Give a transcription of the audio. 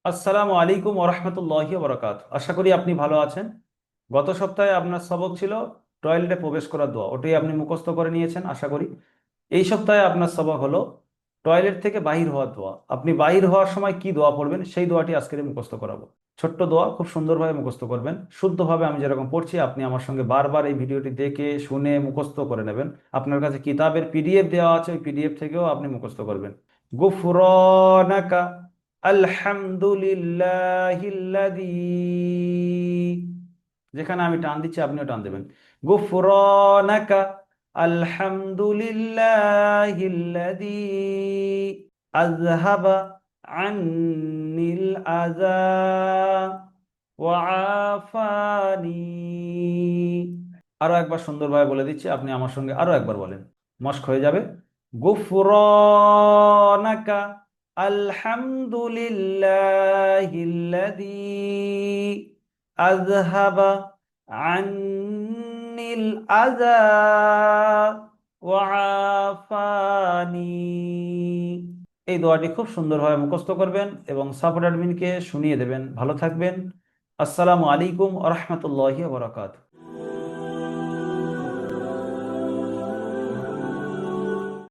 আসসালামু আলাইকুম ওরহমতুল্লাহি ওবরাকাত। আশা করি আপনি ভালো আছেন। গত সপ্তাহে আপনার সবক ছিল টয়লেটে প্রবেশ করার দোয়া, ওটাই আপনি মুখস্থ করে নিয়েছেন আশা করি। এই সপ্তাহে আপনার সবক হলো টয়লেট থেকে বাহির হওয়ার দোয়া। আপনি বাহির হওয়ার সময় কি দোয়া পড়বেন সেই দোয়াটি আজকে মুখস্থ করাবো। ছোট্ট দোয়া, খুব সুন্দরভাবে মুখস্থ করবেন, শুদ্ধভাবে আমি যেরকম পড়ছি আপনি আমার সঙ্গে বারবার এই ভিডিওটি দেখে শুনে মুখস্থ করে নেবেন। আপনার কাছে কিতাবের পিডিএফ দেওয়া আছে, ওই পিডিএফ থেকেও আপনি মুখস্থ করবেন। গুফরানাকা আলহামদুলিল্লাহিল্লাযী, যেখানে আমি টান দিচ্ছি আপনিও টান দেবেন। গুফরানাকা আলহামদুলিল্লাহিল্লাযী আযহাবা আন্নিল আযা ওয়া আফানি। আরো একবার সুন্দরভাবে বলে দিচ্ছি, আপনি আমার সঙ্গে আরো একবার বলেন, মস্ক হয়ে যাবে। গুফরানাকা আলহামদুলিল্লাহিল্লাযী আযহাবা আন্নিল আযা ওয়া আফানি। এই দোয়াটি খুব সুন্দরভাবে মুখস্থ করবেন এবং সাপোর্ট অ্যাডমিনকে শুনিয়ে দেবেন। ভালো থাকবেন। আসসালামু আলাইকুম ওয়া রাহমাতুল্লাহি ওয়া বারাকাতুহু।